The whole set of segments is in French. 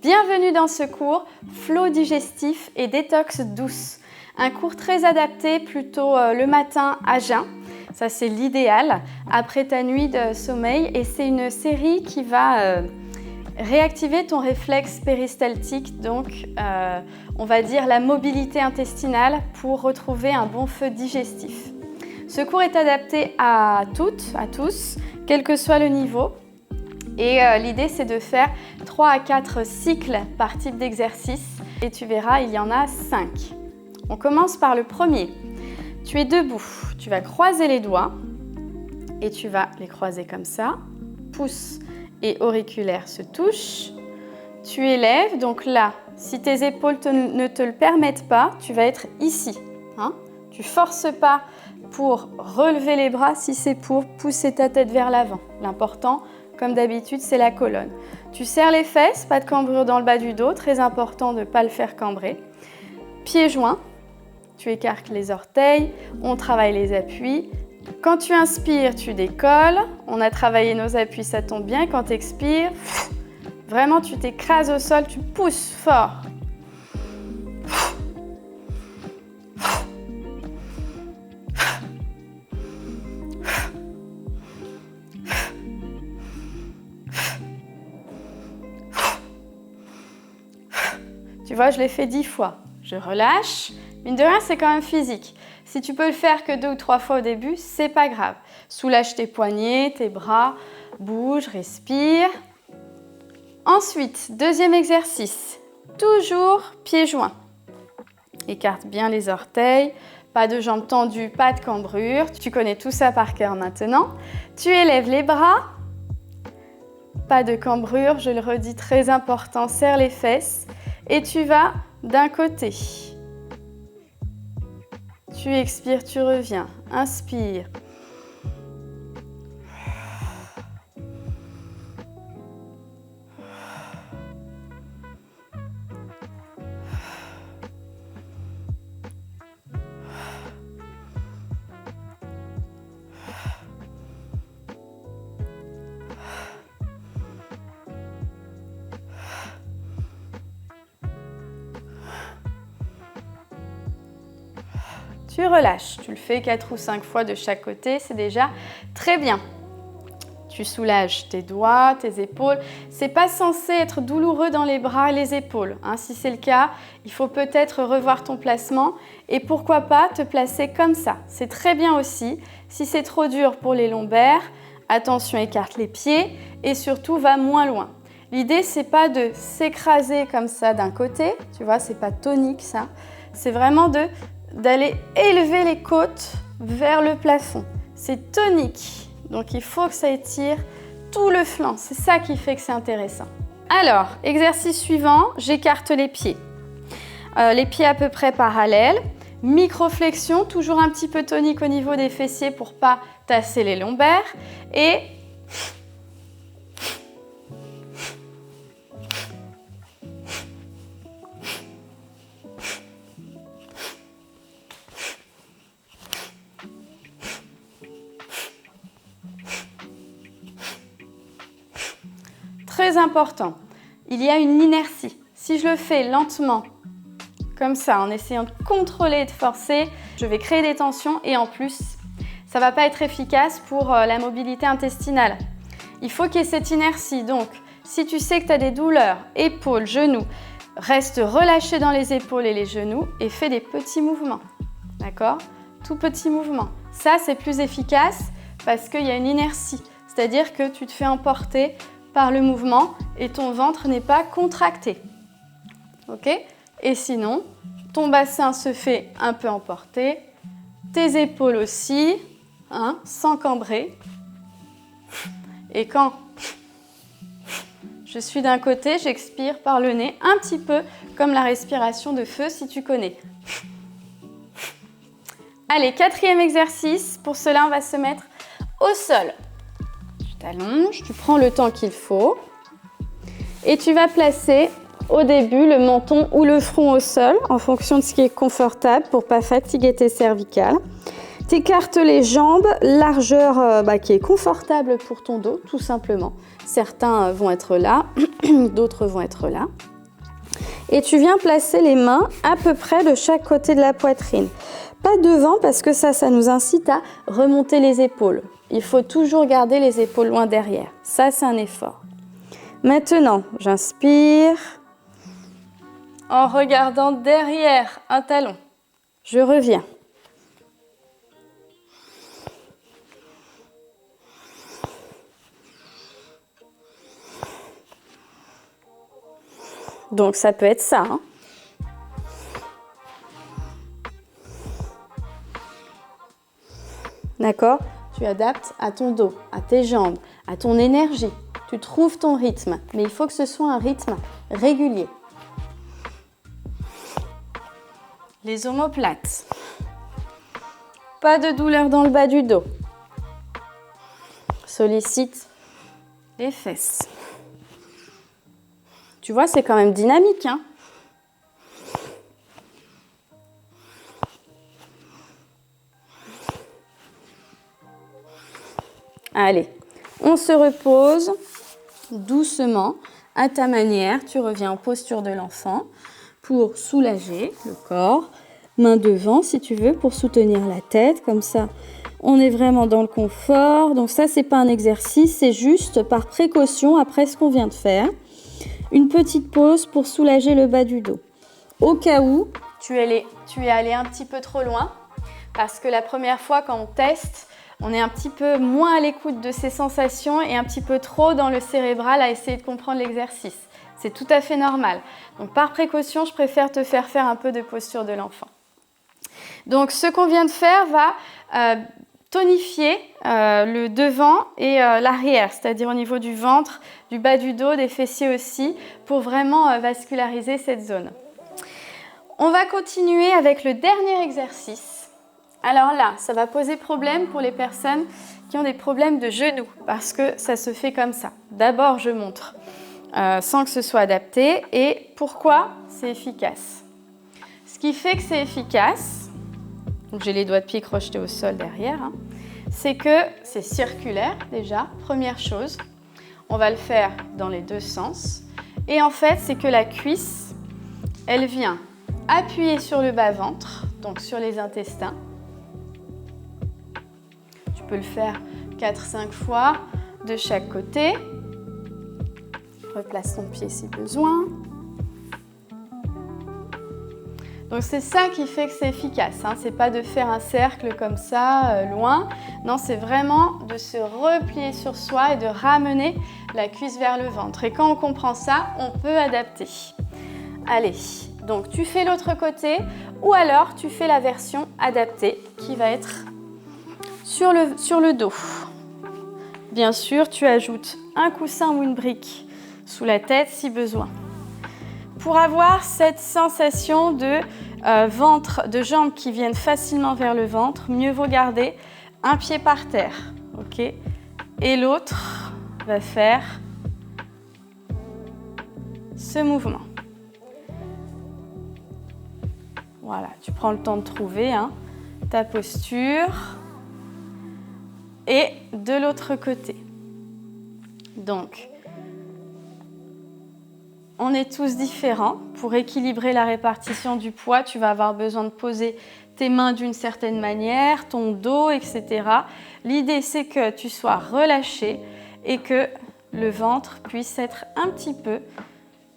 Bienvenue dans ce cours Flow digestif et détox douce. Un cours très adapté plutôt le matin à jeun. Ça, c'est l'idéal après ta nuit de sommeil. Et c'est une série qui va réactiver ton réflexe péristaltique, donc on va dire la mobilité intestinale pour retrouver un bon feu digestif. Ce cours est adapté à toutes, à tous, quel que soit le niveau. Et l'idée, c'est de faire 3 à 4 cycles par type d'exercice. Et tu verras, il y en a 5. On commence par le premier. Tu es debout, tu vas croiser les doigts et tu vas les croiser comme ça. Pouce et auriculaire se touchent. Tu élèves, donc là, si tes épaules ne te le permettent pas, tu vas être ici. Tu ne forces pas pour relever les bras si c'est pour pousser ta tête vers l'avant. L'important, comme d'habitude, c'est la colonne. Tu serres les fesses, pas de cambrure dans le bas du dos, très important de ne pas le faire cambrer. Pieds joints, tu écartes les orteils, on travaille les appuis. Quand tu inspires, tu décolles. On a travaillé nos appuis, ça tombe bien. Quand tu expires, vraiment tu t'écrases au sol, tu pousses fort. Tu vois, je l'ai fait 10 fois. Je relâche. Mine de rien, c'est quand même physique. Si tu peux le faire que 2 ou 3 fois au début, c'est pas grave. Soulage tes poignets, tes bras, bouge, respire. Ensuite, deuxième exercice. Toujours pieds joints. Écarte bien les orteils. Pas de jambes tendues, pas de cambrure. Tu connais tout ça par cœur maintenant. Tu élèves les bras. Pas de cambrure, je le redis, très important. Serre les fesses. Et tu vas d'un côté. Tu expires, tu reviens. Inspire. Tu relâches, tu le fais 4 ou 5 fois de chaque côté, c'est déjà très bien. Tu soulages tes doigts, tes épaules. C'est pas censé être douloureux dans les bras et les épaules. Si c'est le cas, il faut peut-être revoir ton placement et pourquoi pas te placer comme ça. C'est très bien aussi. Si c'est trop dur pour les lombaires, attention, écarte les pieds et surtout va moins loin. L'idée, c'est pas de s'écraser comme ça d'un côté, tu vois, c'est pas tonique ça. C'est vraiment d'aller élever les côtes vers le plafond. C'est tonique, donc il faut que ça étire tout le flanc. C'est ça qui fait que c'est intéressant. Alors, exercice suivant, j'écarte les pieds. Les pieds à peu près parallèles. Microflexion, toujours un petit peu tonique au niveau des fessiers pour pas tasser les lombaires. Et très important, il y a une inertie. Si je le fais lentement, comme ça, en essayant de contrôler et de forcer, je vais créer des tensions et en plus, ça ne va pas être efficace pour la mobilité intestinale. Il faut qu'il y ait cette inertie. Donc, si tu sais que tu as des douleurs, épaules, genoux, reste relâché dans les épaules et les genoux et fais des petits mouvements. D'accord? Tout petits mouvements. Ça, c'est plus efficace parce qu'il y a une inertie. C'est-à-dire que tu te fais emporter par le mouvement et ton ventre n'est pas contracté. Ok? Et sinon, ton bassin se fait un peu emporter, tes épaules aussi, sans cambrer. Et quand je suis d'un côté, j'expire par le nez, un petit peu comme la respiration de feu si tu connais. Allez, 4e exercice. Pour cela, on va se mettre au sol. T'allonges, tu prends le temps qu'il faut et tu vas placer au début le menton ou le front au sol en fonction de ce qui est confortable pour ne pas fatiguer tes cervicales. Tu écartes les jambes, largeur qui est confortable pour ton dos tout simplement. Certains vont être là, d'autres vont être là. Et tu viens placer les mains à peu près de chaque côté de la poitrine. Pas devant parce que ça nous incite à remonter les épaules. Il faut toujours garder les épaules loin derrière. Ça, c'est un effort. Maintenant, j'inspire en regardant derrière un talon. Je reviens. Donc, ça peut être ça, hein. D'accord? Tu adaptes à ton dos, à tes jambes, à ton énergie. Tu trouves ton rythme, mais il faut que ce soit un rythme régulier. Les omoplates. Pas de douleur dans le bas du dos. Sollicite les fesses. Tu vois, c'est quand même dynamique, hein? Allez, on se repose doucement, à ta manière. Tu reviens en posture de l'enfant pour soulager le corps. Main devant si tu veux pour soutenir la tête. Comme ça, on est vraiment dans le confort. Donc ça, c'est pas un exercice, c'est juste par précaution après ce qu'on vient de faire. Une petite pause pour soulager le bas du dos. Au cas où tu es allé un petit peu trop loin, parce que la première fois quand on teste, on est un petit peu moins à l'écoute de ces sensations et un petit peu trop dans le cérébral à essayer de comprendre l'exercice. C'est tout à fait normal. Donc par précaution, je préfère te faire un peu de posture de l'enfant. Donc ce qu'on vient de faire va tonifier le devant et l'arrière, c'est-à-dire au niveau du ventre, du bas du dos, des fessiers aussi, pour vraiment vasculariser cette zone. On va continuer avec le dernier exercice. Alors là, ça va poser problème pour les personnes qui ont des problèmes de genoux, parce que ça se fait comme ça. D'abord, je montre sans que ce soit adapté. Et pourquoi c'est efficace? Ce qui fait que c'est efficace, donc j'ai les doigts de pied crochetés au sol derrière, hein, c'est que c'est circulaire déjà, première chose. On va le faire dans les deux sens. Et en fait, c'est que la cuisse, elle vient appuyer sur le bas-ventre, donc sur les intestins. Tu peux le faire 4-5 fois de chaque côté. Replace ton pied si besoin. Donc c'est ça qui fait que c'est efficace, hein. C'est pas de faire un cercle comme ça, loin. Non, c'est vraiment de se replier sur soi et de ramener la cuisse vers le ventre. Et quand on comprend ça, on peut adapter. Allez, donc tu fais l'autre côté ou alors tu fais la version adaptée qui va être sur le dos. Bien sûr, tu ajoutes un coussin ou une brique sous la tête si besoin. Pour avoir cette sensation de ventre, de jambes qui viennent facilement vers le ventre, mieux vaut garder un pied par terre, ok? Et l'autre va faire ce mouvement. Voilà, tu prends le temps de trouver ta posture. Et de l'autre côté. Donc, on est tous différents. Pour équilibrer la répartition du poids, tu vas avoir besoin de poser tes mains d'une certaine manière, ton dos, etc. L'idée, c'est que tu sois relâché et que le ventre puisse être un petit peu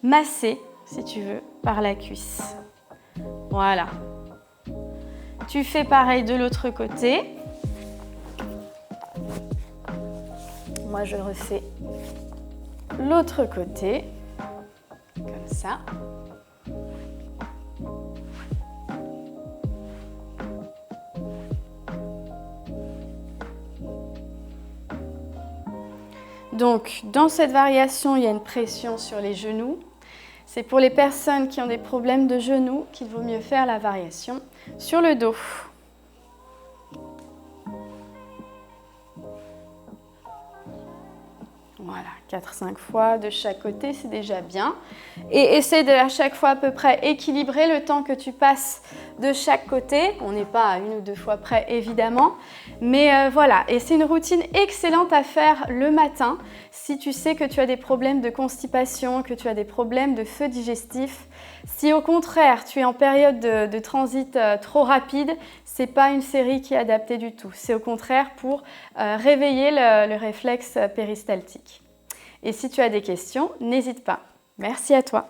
massé, si tu veux, par la cuisse. Voilà. Tu fais pareil de l'autre côté. Moi, je refais l'autre côté, comme ça. Donc, dans cette variation, il y a une pression sur les genoux. C'est pour les personnes qui ont des problèmes de genoux qu'il vaut mieux faire la variation sur le dos. Voilà, 4-5 fois de chaque côté, c'est déjà bien. Et essaie de à chaque fois à peu près équilibrer le temps que tu passes de chaque côté. On n'est pas à 1 ou 2 fois près évidemment, mais voilà. Et c'est une routine excellente à faire le matin si tu sais que tu as des problèmes de constipation, que tu as des problèmes de feu digestif. Si au contraire tu es en période de transit trop rapide, c'est pas une série qui est adaptée du tout. C'est au contraire pour réveiller le réflexe péristaltique. Et si tu as des questions, n'hésite pas. Merci à toi.